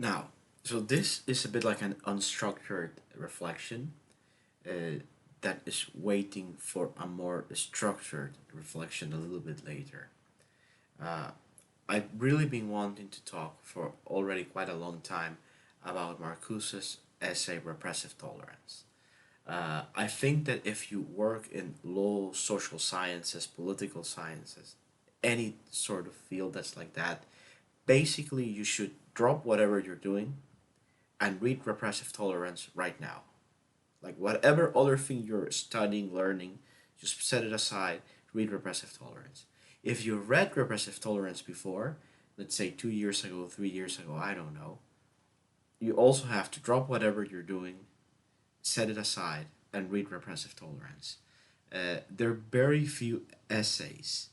Now, so this is a bit like an unstructured reflection uh, that is waiting for a more structured reflection a little bit later. Uh, I've really been wanting to talk for already quite a long time about Marcuse's essay Repressive Tolerance. I think that if you work in law, social sciences, political sciences, any sort of field that's like that, basically you should drop whatever you're doing and read Repressive Tolerance right now. Like whatever other thing you're studying, learning, just set it aside, read Repressive Tolerance. If you read Repressive Tolerance before, let's say 2 years ago, 3 years ago, I don't know, you also have to drop whatever you're doing, set it aside, and read Repressive Tolerance. There are very few essays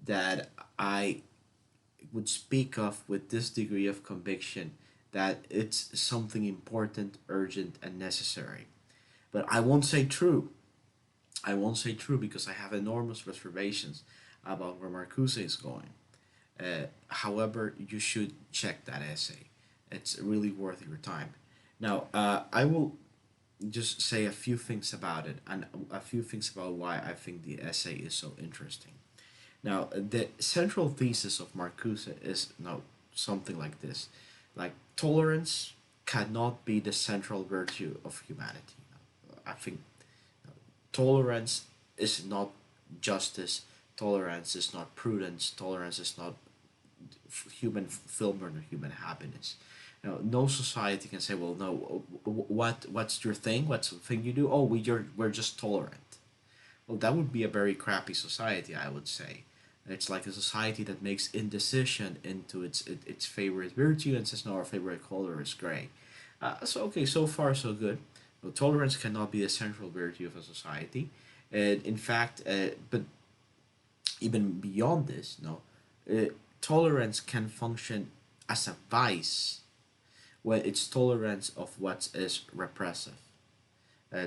that I would speak of with this degree of conviction that it's something important, urgent, and necessary. But I won't say true. I won't say true because I have enormous reservations about where Marcuse is going. However, you should check that essay. It's really worth your time. Now, I will just say a few things about it and a few things about why I think the essay is so interesting. Now, the central thesis of Marcuse is something like this: like tolerance cannot be the central virtue of humanity. I think tolerance is not justice. Tolerance is not prudence. Tolerance is not human fulfillment or human happiness. No society can say, well, no, what's your thing? What's the thing you do? Oh, we're just tolerant. Well, that would be a very crappy society, I would say. It's like a society that makes indecision into its favorite virtue and says, no, our favorite color is gray. So, okay, so far so good. Well, tolerance cannot be the central virtue of a society. And in fact, but even beyond this, no, tolerance can function as a vice when it's tolerance of what is repressive,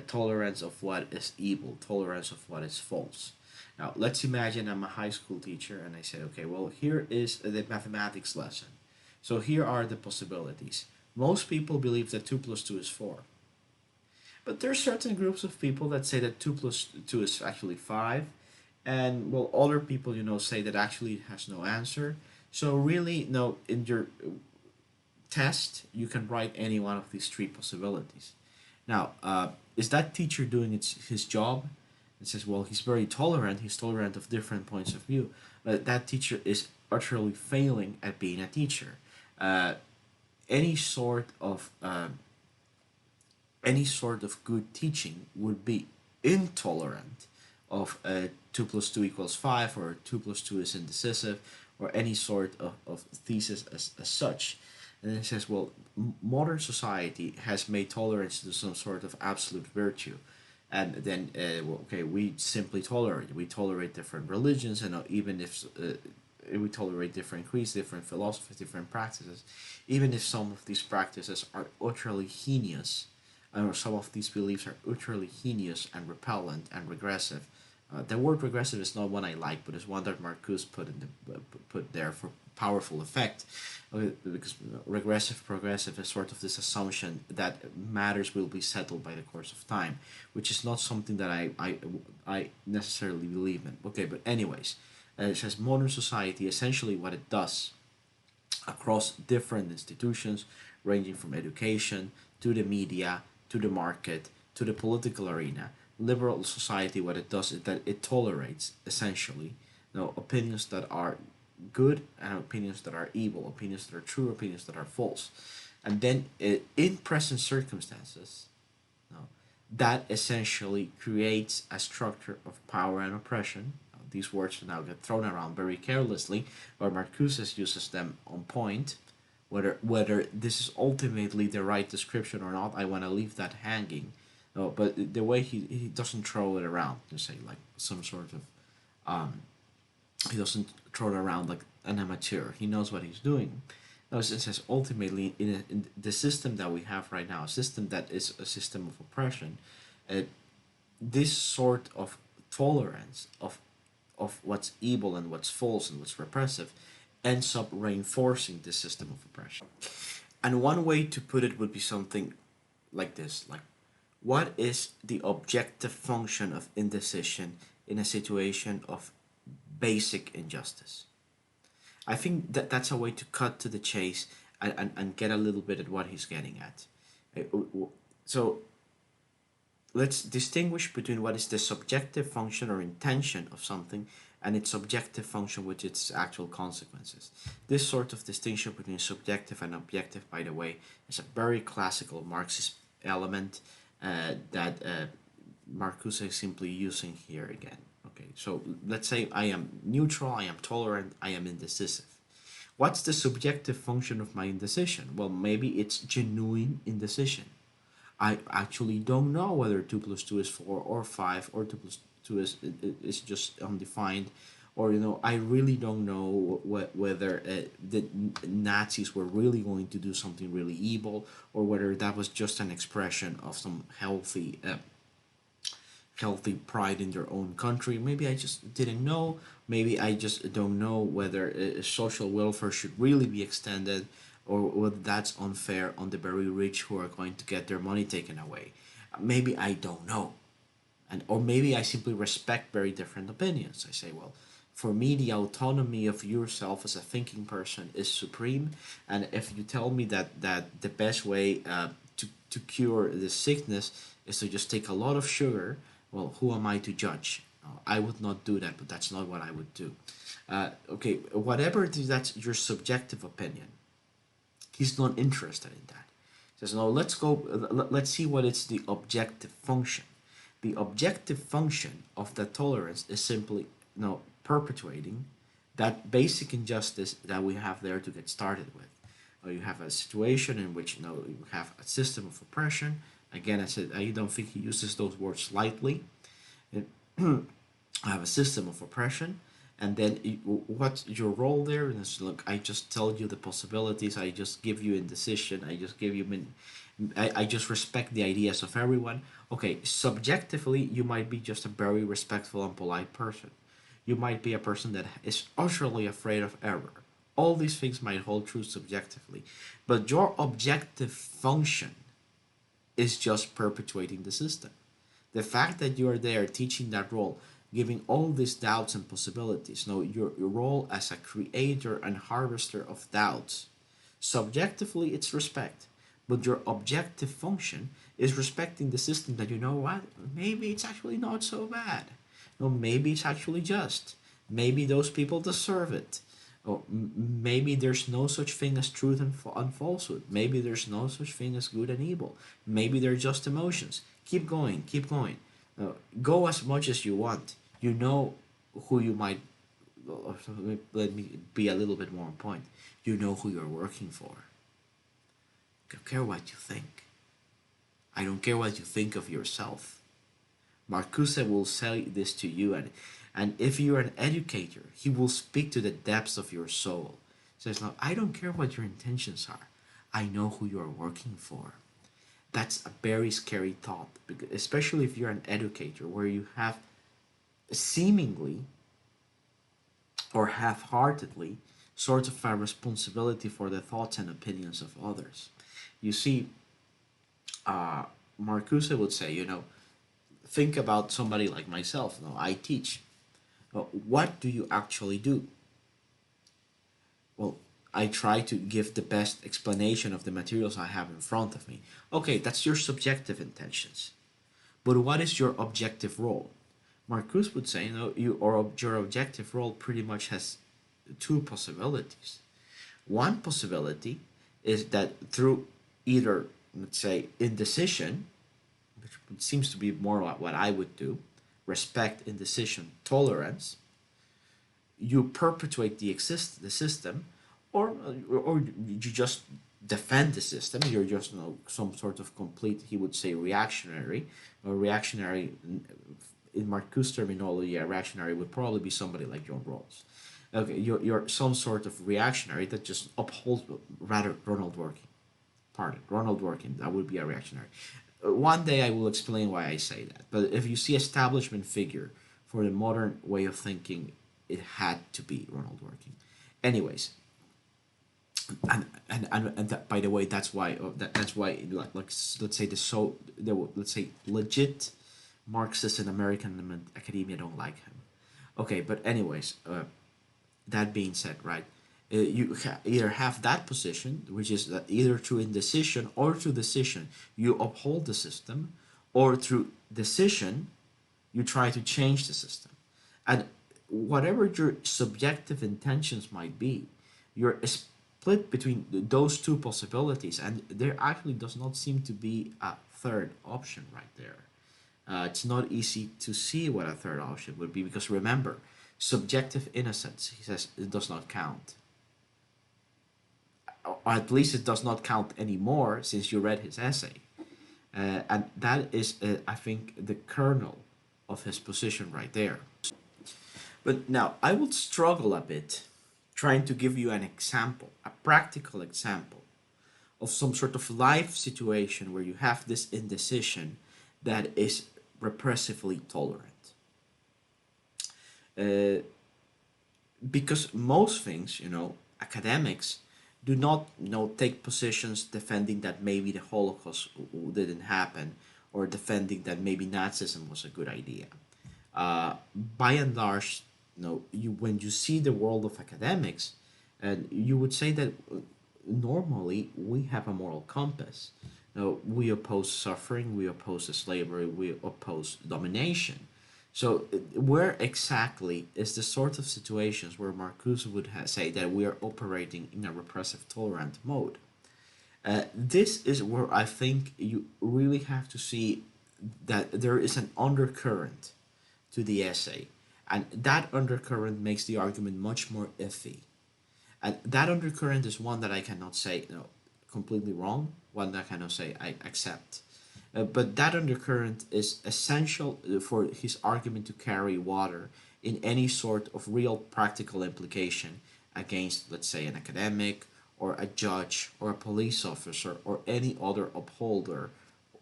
tolerance of what is evil, tolerance of what is false. Now, let's imagine I'm a high school teacher and I say, okay, well, here is the mathematics lesson. So here are the possibilities. Most people believe that 2 plus 2 is 4. But there are certain groups of people that say that 2 plus 2 is actually 5. And, well, other people, say that actually it has no answer. So really, no, in your test, you can write any one of these three possibilities. Now, is that teacher doing his job? It says, well, he's very tolerant. He's tolerant of different points of view. But that teacher is utterly failing at being a teacher. Uh, any sort of any sort of good teaching would be intolerant of 2 plus 2 equals 5 or 2 plus 2 is indecisive or any sort of thesis as such. And it says, well, modern society has made tolerance to some sort of absolute virtue. And then, well, okay, we simply tolerate. We tolerate different religions, and even if we tolerate different creeds, different philosophies, different practices, even if some of these practices are utterly heinous, or some of these beliefs are utterly heinous and repellent and regressive. The word regressive is not one I like, but it's one that Marcuse put there for powerful effect. Because regressive, progressive is sort of this assumption that matters will be settled by the course of time, which is not something that I necessarily believe in. Okay, but anyways, it says modern society, essentially what it does across different institutions, ranging from education to the media to the market to the political arena. Liberal society, what it does is that it tolerates essentially, opinions that are good and opinions that are evil, opinions that are true, opinions that are false, and then in present circumstances, that essentially creates a structure of power and oppression. These words now get thrown around very carelessly, but Marcuse uses them on point. Whether this is ultimately the right description or not, I want to leave that hanging. No, but the way he doesn't throw it around to say like some sort of he doesn't throw it around like an amateur. He knows what he's doing. No, it says ultimately in the system that we have right now, a system that is a system of oppression, uh, this sort of tolerance of what's evil and what's false and what's repressive ends up reinforcing this system of oppression. And one way to put it would be something like this, like, what is the objective function of indecision in a situation of basic injustice? I think that that's a way to cut to the chase and get a little bit at what he's getting at. So let's distinguish between what is the subjective function or intention of something and its subjective function with its actual consequences. This sort of distinction between subjective and objective, by the way, is a very classical Marxist element that Marcuse is simply using here again. Okay, so let's say I am neutral, I am tolerant, I am indecisive. What's the subjective function of my indecision? Well, maybe it's genuine indecision. I actually don't know whether 2 plus 2 is 4 or 5, or 2 plus 2 is just undefined, or I really don't know whether the Nazis were really going to do something really evil, or whether that was just an expression of some healthy pride in their own country. Maybe I just didn't know. Maybe I just don't know whether social welfare should really be extended, or whether that's unfair on the very rich who are going to get their money taken away. Maybe I don't know. Or maybe I simply respect very different opinions. I say, well, for me, the autonomy of yourself as a thinking person is supreme. And if you tell me that the best way to cure this sickness is to just take a lot of sugar, well, who am I to judge? I would not do that, but that's not what I would do. Okay, whatever it is, that's your subjective opinion. He's not interested in that. He says, no, let's go, let's see what is the objective function. The objective function of that tolerance is simply perpetuating that basic injustice that we have there to get started with. You have a situation in which you have a system of oppression. Again, I said I don't think he uses those words lightly. I have a system of oppression, and then what's your role there? And it's, look, I just tell you the possibilities. I just give you indecision. I just give you I just respect the ideas of everyone. Okay, subjectively, you might be just a very respectful and polite person. You might be a person that is utterly afraid of error. All these things might hold true subjectively, but your objective function is just perpetuating the system. The fact that you are there teaching that role, giving all these doubts and possibilities, your role as a creator and harvester of doubts, subjectively it's respect, but your objective function is respecting the system that what, maybe it's actually not so bad. No, maybe it's actually just. Maybe those people deserve it. Or maybe there's no such thing as truth and falsehood. Maybe there's no such thing as good and evil. Maybe they're just emotions. Keep going, keep going. Go as much as you want. You know who you might. Let me be a little bit more on point. You know who you're working for. I don't care what you think. I don't care what you think of yourself. Marcuse will say this to you, and if you're an educator, he will speak to the depths of your soul. He says, no, I don't care what your intentions are. I know who you're working for. That's a very scary thought, especially if you're an educator, where you have seemingly or half-heartedly sort of a responsibility for the thoughts and opinions of others. You see, Marcuse would say, think about somebody like myself. I teach. What do you actually do? Well, I try to give the best explanation of the materials I have in front of me. Okay, that's your subjective intentions. But what is your objective role? Marcuse would say, your objective role pretty much has two possibilities. One possibility is that through either, let's say, indecision, which seems to be more like what I would do, respect, indecision, tolerance, you perpetuate the system, or you just defend the system. You're just some sort of complete, he would say, reactionary. Or reactionary, in Marcuse terminology, a reactionary would probably be somebody like John Rawls. Okay, you're some sort of reactionary that just upholds, rather, Ronald Dworkin. Ronald Dworkin, that would be a reactionary. One day I will explain why I say that. But if you see establishment figure for the modern way of thinking, it had to be Ronald Dworkin. Anyways, And that, by the way, that's why that's why let's say let's say legit Marxist and American academia don't like him. Okay, but anyways, that being said, right, either have that position, which is that either through indecision or through decision you uphold the system, or through decision you try to change the system. And whatever your subjective intentions might be, you're split between those two possibilities, and there actually does not seem to be a third option right there. It's not easy to see what a third option would be, because remember, subjective innocence, he says, it does not count. Or at least it does not count anymore since you read his essay. And that is, I think, the kernel of his position right there. But now, I would struggle a bit trying to give you an example, a practical example of some sort of life situation where you have this indecision that is repressively tolerant. Uh, because most things, academics do not, take positions defending that maybe the Holocaust didn't happen, or defending that maybe Nazism was a good idea. By and large, you when you see the world of academics, and you would say that normally we have a moral compass. We oppose suffering, we oppose slavery, we oppose domination. So, where exactly is the sort of situations where Marcuse would say that we are operating in a repressive tolerant mode? This is where I think you really have to see that there is an undercurrent to the essay, and that undercurrent makes the argument much more iffy. And that undercurrent is one that I cannot say completely wrong, one that I cannot say I accept. But that undercurrent is essential for his argument to carry water in any sort of real practical implication against, let's say, an academic or a judge or a police officer or any other upholder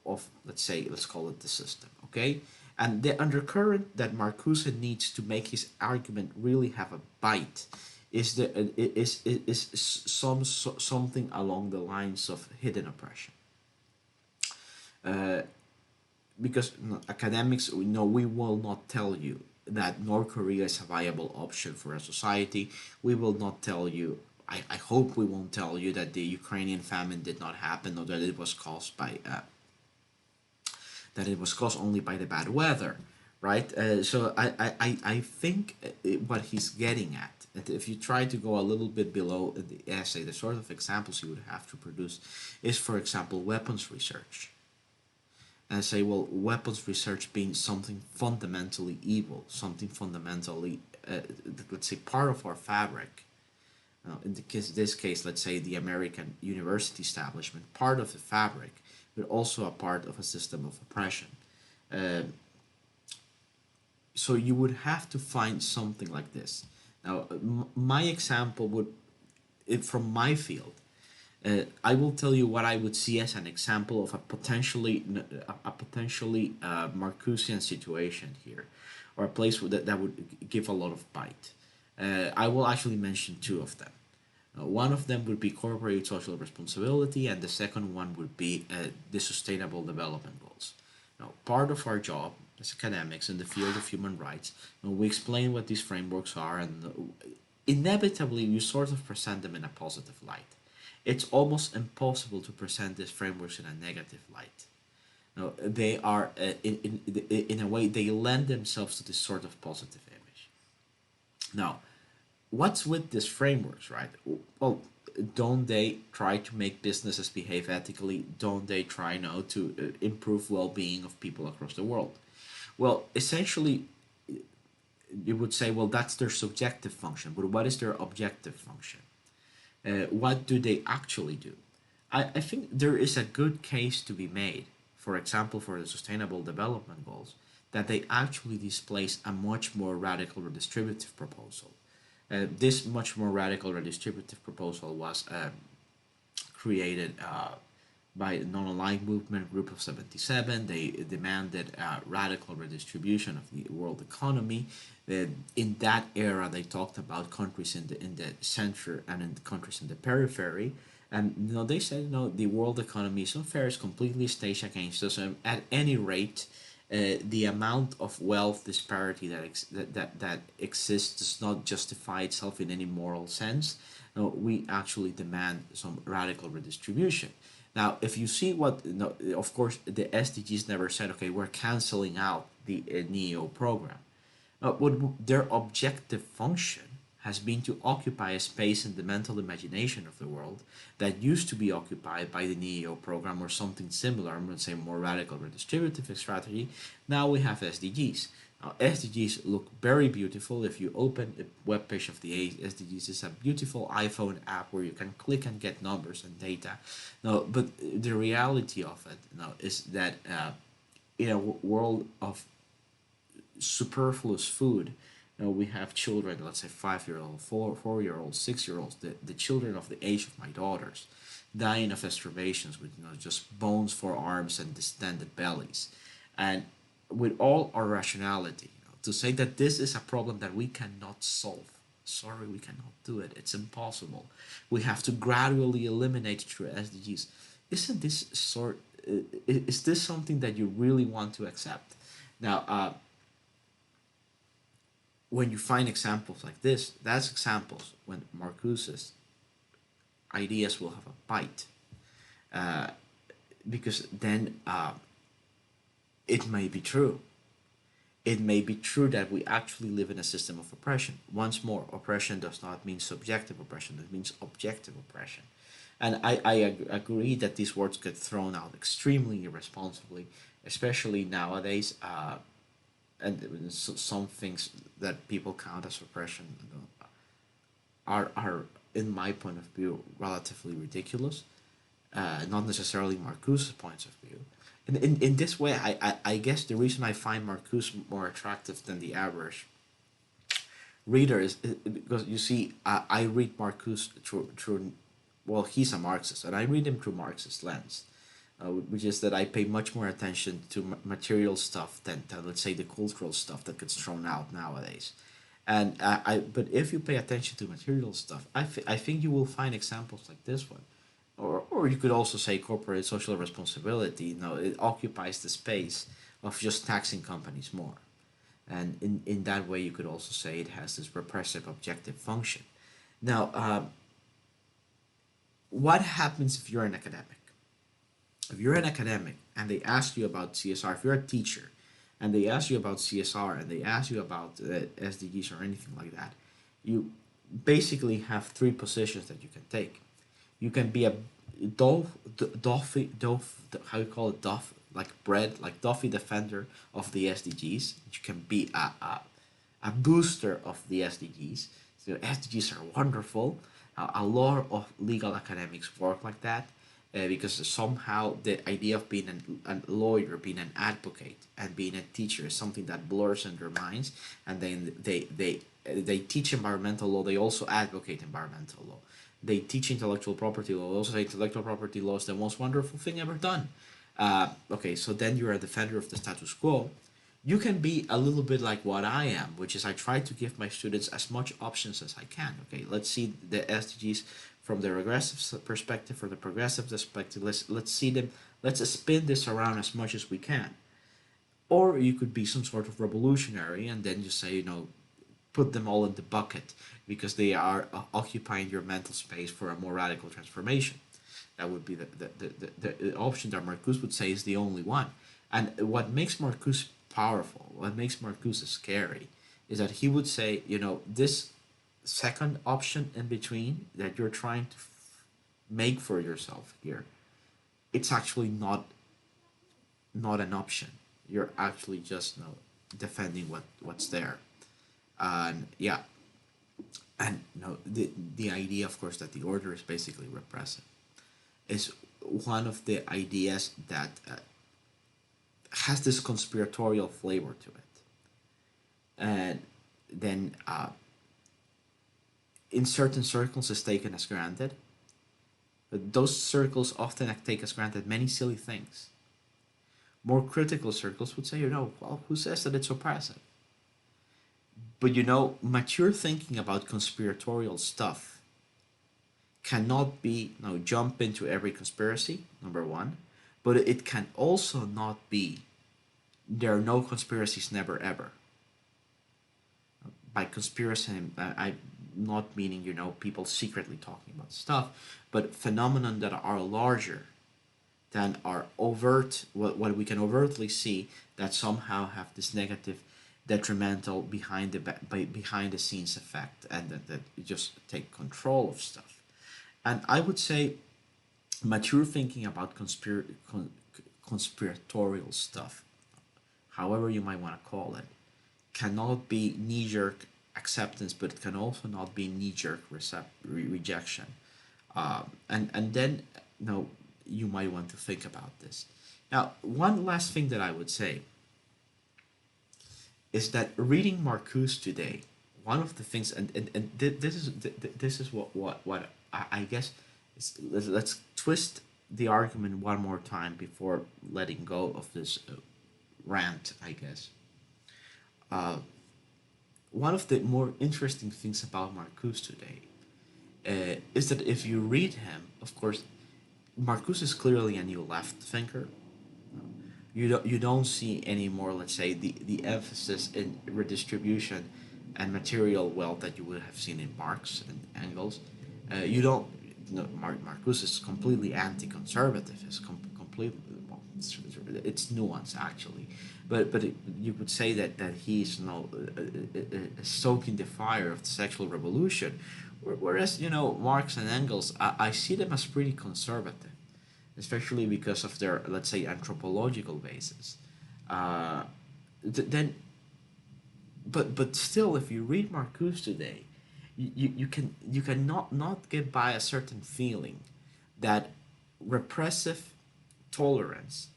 of, let's call it the system, okay? And the undercurrent that Marcuse needs to make his argument really have a bite is something along the lines of hidden oppression. Uh, because academics, we will not tell you that North Korea is a viable option for a society. We will not tell you. I hope we won't tell you that the Ukrainian famine did not happen, or that it was caused by that it was caused only by the bad weather, right? So I think what he's getting at, if you try to go a little bit below the essay, the sort of examples you would have to produce is, for example, weapons research. And say, well, weapons research being something fundamentally evil, something fundamentally, let's say, part of our fabric. In this case, let's say the American university establishment, part of the fabric, but also a part of a system of oppression. Uh, so you would have to find something like this. Now, my example would, from my field, I will tell you what I would see as an example of a potentially Marcusian situation here, or a place that would give a lot of bite. I will actually mention two of them. One of them would be corporate social responsibility, and the second one would be the sustainable development goals. Now, part of our job as academics in the field of human rights, we explain what these frameworks are, and inevitably you sort of present them in a positive light. It's almost impossible to present these frameworks in a negative light. No, they are, in a way, they lend themselves to this sort of positive image. Now, what's with these frameworks, right? Well, don't they try to make businesses behave ethically? Don't they try now to improve well-being of people across the world? Well, essentially, you would say, well, that's their subjective function, but what is their objective function? What do they actually do? I think there is a good case to be made, for example, for the Sustainable Development Goals, that they actually displace a much more radical redistributive proposal. This much more radical redistributive proposal was created by the non-aligned movement group of 77. They demanded a radical redistribution of the world economy. In that era, they talked about countries in the center and in the countries in the periphery. And they said, the world economy is unfair, it's completely staged against us. And at any rate, the amount of wealth disparity that exists does not justify itself in any moral sense. No, we actually demand some radical redistribution. Now, if you see what, of course, the SDGs never said, okay, we're canceling out the NEO program. What their objective function has been to occupy a space in the mental imagination of the world that used to be occupied by the NEO program or something similar, I'm going to say more radical redistributive strategy. Now we have SDGs. Now, SDGs look very beautiful. If you open a webpage of the SDGs, it's a beautiful iPhone app where you can click and get numbers and data. No, but the reality of it is that in a world of superfluous food, we have children, let's say 5 year old, 4 year olds, 6 year olds, the children of the age of my daughters, dying of starvations with just bones for arms and distended bellies. And with all our rationality, to say that this is a problem that we cannot solve. Sorry, we cannot do it. It's impossible. We have to gradually eliminate through SDGs. Isn't this is this something that you really want to accept? Now, when you find examples like this, that's examples when Marcuse's ideas will have a bite. Uh, because then it may be true. It may be true that we actually live in a system of oppression. Once more, oppression does not mean subjective oppression, it means objective oppression. And I agree that these words get thrown out extremely irresponsibly, especially nowadays. And some things that people count as oppression are, in my point of view, relatively ridiculous. Not necessarily Marcuse's points of view. In this way, I guess the reason I find Marcuse more attractive than the average reader is because you see, I read Marcuse through, well, he's a Marxist, and I read him through Marxist lens, which is that I pay much more attention to material stuff than let's say the cultural stuff that gets thrown out nowadays. And but if you pay attention to material stuff, I think you will find examples like this one, or you could also say corporate social responsibility. It occupies the space of just taxing companies more, and in that way you could also say it has this repressive objective function. Now, what happens if you're an academic? If you're an academic and they ask you about CSR, if you're a teacher and they ask you about CSR and they ask you about SDGs or anything like that, you basically have three positions that you can take. You can be a how you call it, Duff, like bread, like Duffy defender of the SDGs. You can be a booster of the SDGs. So SDGs are wonderful. A lot of legal academics work like that, because somehow the idea of being a lawyer, being an advocate, and being a teacher is something that blurs in their minds, and then they teach environmental law. They also advocate environmental law. They teach intellectual property law. They also say intellectual property law is the most wonderful thing ever done. Okay, so then you're a defender of the status quo. You can be a little bit like what I am, which is I try to give my students as much options as I can. Okay, let's see the SDGs from the regressive perspective, from the progressive perspective. Let's see them. Let's spin this around as much as we can. Or you could be some sort of revolutionary and then just say, put them all in the bucket because they are occupying your mental space for a more radical transformation. That would be the option that Marcuse would say is the only one. And what makes Marcuse powerful, what makes Marcuse scary, is that he would say, this second option in between that you're trying to make for yourself here, it's actually not an option. You're actually just defending what's there. And yeah, and the idea, of course, that the order is basically repressive is one of the ideas that has this conspiratorial flavor to it. And then in certain circles is taken as granted, But those circles often take as granted many silly things. More critical circles would say, well, who says that it's oppressive? But mature thinking about conspiratorial stuff cannot be jump into every conspiracy, number one, but it can also not be there are no conspiracies, never ever. By conspiracy, I'm not meaning people secretly talking about stuff, but phenomena that are larger than are overt, what we can overtly see that somehow have this negative, detrimental behind the scenes effect, and that just take control of stuff. And I would say mature thinking about conspiratorial stuff, however you might want to call it, cannot be knee jerk acceptance, but it can also not be knee jerk rejection. And then you might want to think about this. Now, one last thing that I would say is that reading Marcuse today, one of the things, and this is what I guess is, let's twist the argument one more time before letting go of this rant, I guess. Uh, One of the more interesting things about Marcuse today is that if you read him, of course, Marcuse is clearly a new left thinker. You don't see anymore, let's say, the emphasis in redistribution and material wealth that you would have seen in Marx and Engels. You don't. No, Marcuse is completely anti-conservative. It's completely, well, it's nuanced actually, but you could say that he's stoking the fire of the sexual revolution, whereas Marx and Engels, I see them as pretty conservative, especially because of their, let's say, anthropological basis. Uh, then, but still, if you read Marcuse today, you can not get by a certain feeling that repressive tolerance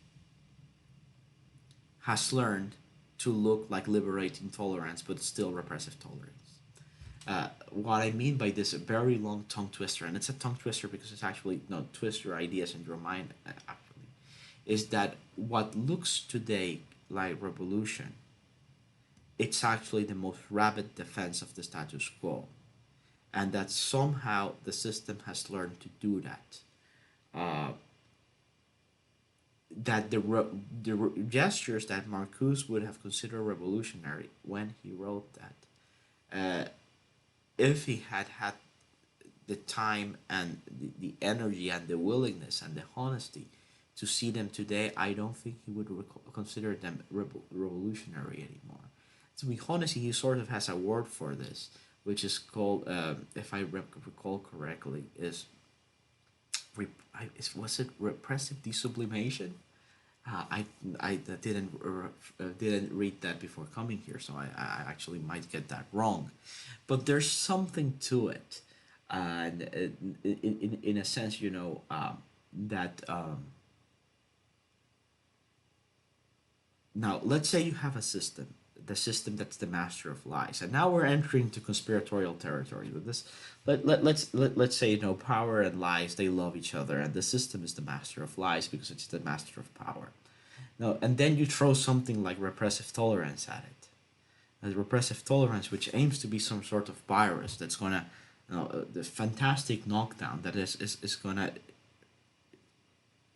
has learned to look like liberating tolerance, but still repressive tolerance. What I mean by this very long tongue twister, and it's a tongue twister because it's actually no twist your ideas in your mind. Actually, is that what looks today like revolution? It's actually the most rabid defense of the status quo, and that somehow the system has learned to do that. Uh, that the gestures that Marcuse would have considered revolutionary when he wrote that, uh, if he had had the time and the energy and the willingness and the honesty to see them today, I don't think he would consider them revolutionary anymore. To be honest, he sort of has a word for this, which is called, if I recall correctly, is was it repressive desublimation? I didn't read that before coming here, so I actually might get that wrong, but there's something to it, and in a sense, that now let's say you have a system, the system that's the master of lies, and now we're entering to conspiratorial territory with this. Let's say power and lies, they love each other, and the system is the master of lies because it's the master of power. Now, and then you throw something like repressive tolerance at it. The repressive tolerance, which aims to be some sort of virus that's gonna, the fantastic knockdown that is gonna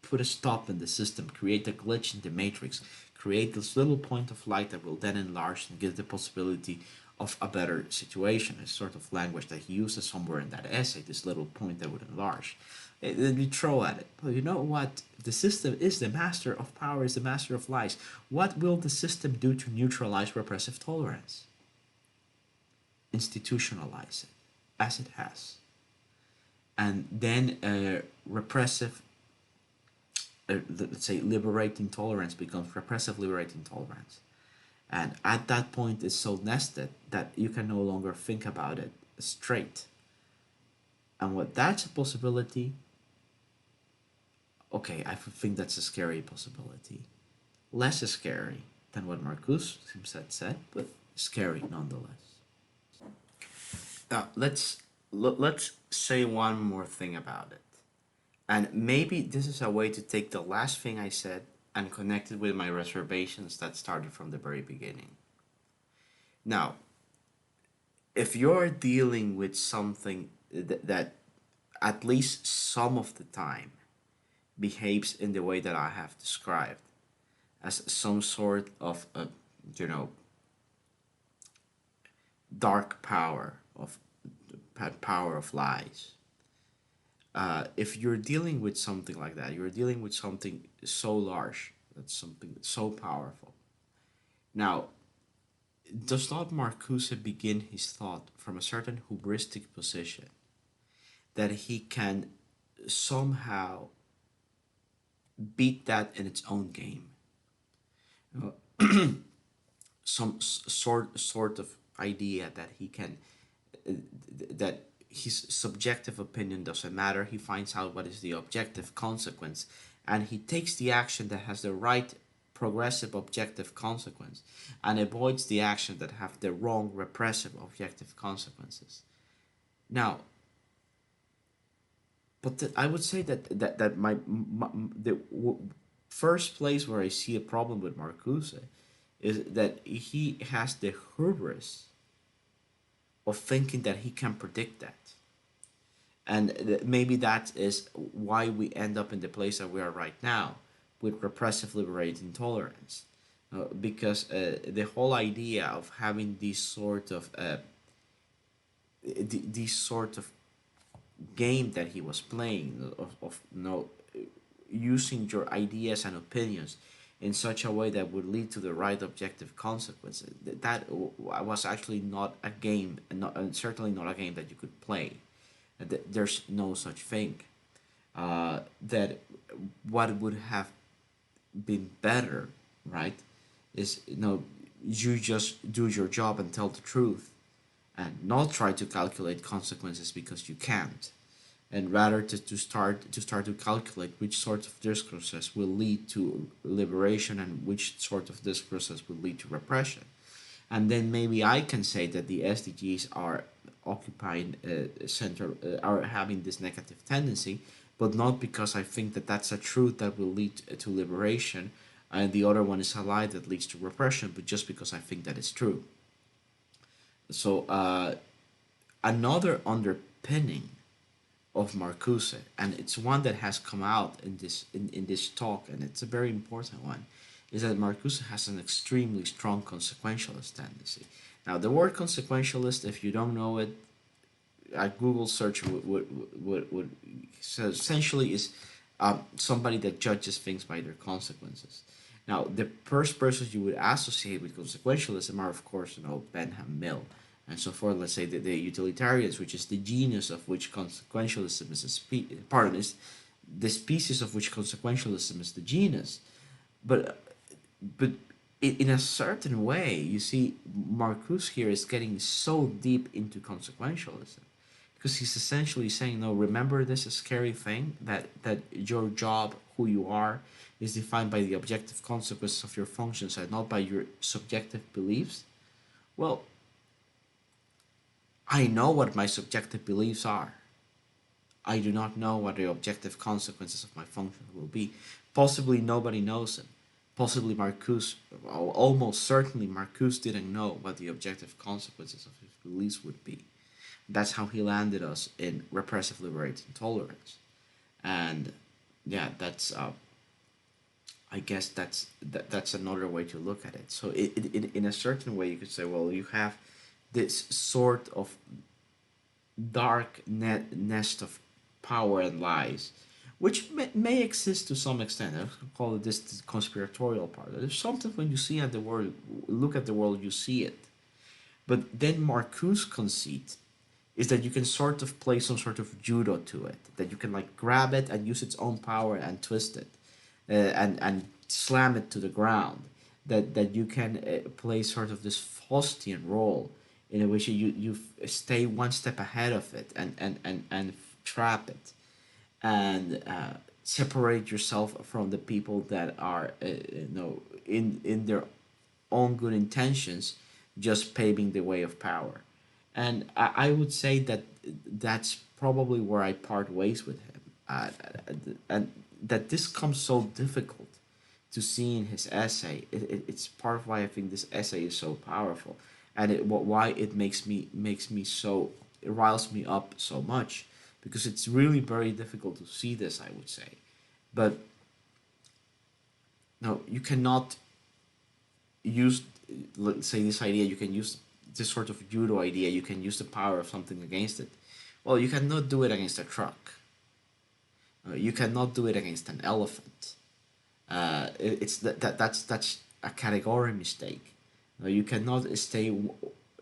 put a stop in the system, create a glitch in the matrix, create this little point of light that will then enlarge and give the possibility of a better situation. It's sort of language that he uses somewhere in that essay, this little point that would enlarge. Then we throw at it. Well, you know what? The system is the master of power, is the master of lies. What will the system do to neutralize repressive tolerance? Institutionalize it, as it has. And then repressive, let's say, liberating tolerance becomes repressive liberating tolerance. And at that point, it's so nested that you can no longer think about it straight. And what that's a possibility, okay, I think that's a scary possibility. Less scary than what Marcuse himself said, but scary nonetheless. Now let's say one more thing about it. And maybe this is a way to take the last thing I said and connect it with my reservations that started from the very beginning. Now, if you're dealing with something that at least some of the time behaves in the way that I have described, as some sort of you know dark power of power of lies. If you're dealing with something like that, you're dealing with something so large, that's something so powerful. Now, does not Marcuse begin his thought from a certain hubristic position that he can somehow beat that in its own game? Some sort of idea that he can that his subjective opinion doesn't matter. He finds out what is the objective consequence, and he takes the action that has the right progressive objective consequence and avoids the action that have the wrong repressive objective consequences. Now, but I would say that the first place where I see a problem with Marcuse is that he has the hubris of thinking that he can predict that. And maybe that is why we end up in the place that we are right now with repressive liberating tolerance. Because the whole idea of having these sort of game that he was playing of using your ideas and opinions in such a way that would lead to the right objective consequences. That was actually not a game, and certainly not a game that you could play. There's no such thing. That what would have been better, right, is you just do your job and tell the truth, and not try to calculate consequences because you can't, and rather to start to calculate which sort of discourses will lead to liberation and which sort of discourses will lead to repression. And then maybe I can say that the SDGs are occupying are having this negative tendency, but not because I think that that's a truth that will lead to liberation, and the other one is a lie that leads to repression, but just because I think that it's true. So another underpinning of Marcuse, and it's one that has come out in this talk, and it's a very important one, is that Marcuse has an extremely strong consequentialist tendency. Now, the word consequentialist, if you don't know it, a Google search would so essentially is somebody that judges things by their consequences. Now, the first persons you would associate with consequentialism are, of course, Benham Mill and so forth. Let's say the utilitarians, which is the genus of which consequentialism is is the species of which consequentialism is the genus. But but in a certain way, you see, Marcuse here is getting so deep into consequentialism because he's essentially saying, no, remember this scary thing that your job, who you are, is defined by the objective consequences of your functions and not by your subjective beliefs. Well, I know what my subjective beliefs are. I do not know what the objective consequences of my function will be. Possibly nobody knows them. Possibly Marcuse, almost certainly Marcuse didn't know what the objective consequences of his beliefs would be. That's how he landed us in repressive liberating tolerance. And yeah, that's I guess that's another way to look at it. So in a certain way, you could say, well, you have this sort of dark nest of power and lies, which may exist to some extent. I call it this conspiratorial part. There's something when you see at the world, look at the world, you see it. But then Marcuse conceit is that you can sort of play some sort of judo to it, that you can like grab it and use its own power and twist it, and slam it to the ground. That you can play sort of this Faustian role in which you stay one step ahead of it and trap it and separate yourself from the people that are in their own good intentions just paving the way of power. And I would say that that's probably where I part ways with him. uh, and that this comes so difficult to see in his essay. It's part of why I think this essay is so powerful, and why it makes me so, it riles me up so much, because it's really very difficult to see this, I would say. But no, you cannot use, let's say, this idea. You can use this sort of judo idea. You can use the power of something against it. Well, you cannot do it against a truck. You cannot do it against an elephant. It's that's a category mistake. You cannot stay,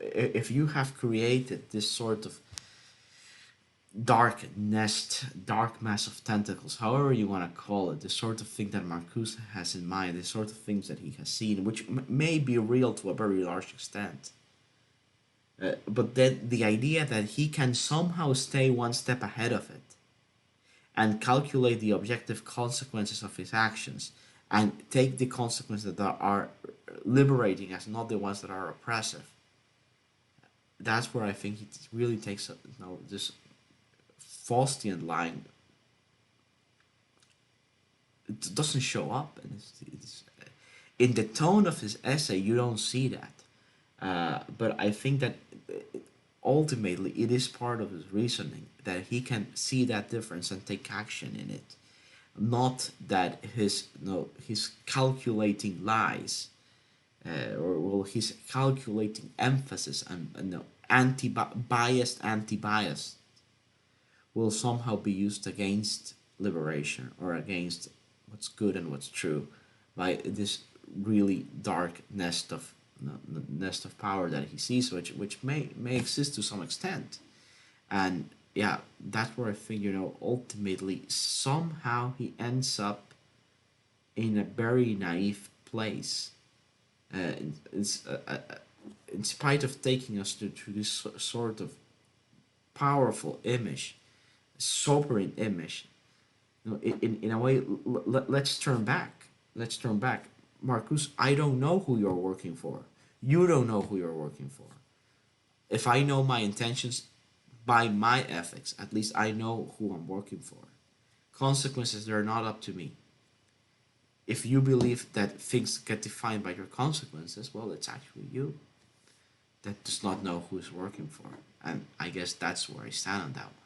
if you have created this sort of dark nest, dark mass of tentacles, however you want to call it, the sort of thing that Marcuse has in mind, the sort of things that he has seen, which may be real to a very large extent. But then the idea that he can somehow stay one step ahead of it and calculate the objective consequences of his actions and take the consequences that are liberating as not the ones that are oppressive. That's where I think he really takes this Faustian line. It doesn't show up, and in the tone of his essay. You don't see that, but I think that ultimately it is part of his reasoning that he can see that difference and take action in it. Not that his his calculating lies, or well, his calculating emphasis and anti-bias will somehow be used against liberation or against what's good and what's true by this really dark nest of power that he sees, which may exist to some extent. And yeah, that's where I think, ultimately somehow he ends up in a very naive place. It's in spite of taking us to this sort of powerful image, sobering image. In a way, let's turn back. Let's turn back. Marcus, I don't know who you're working for. You don't know who you're working for. If I know my intentions by my ethics, at least I know who I'm working for. Consequences, they're not up to me. If you believe that things get defined by your consequences, well, it's actually you that does not know who's working for. And I guess that's where I stand on that one.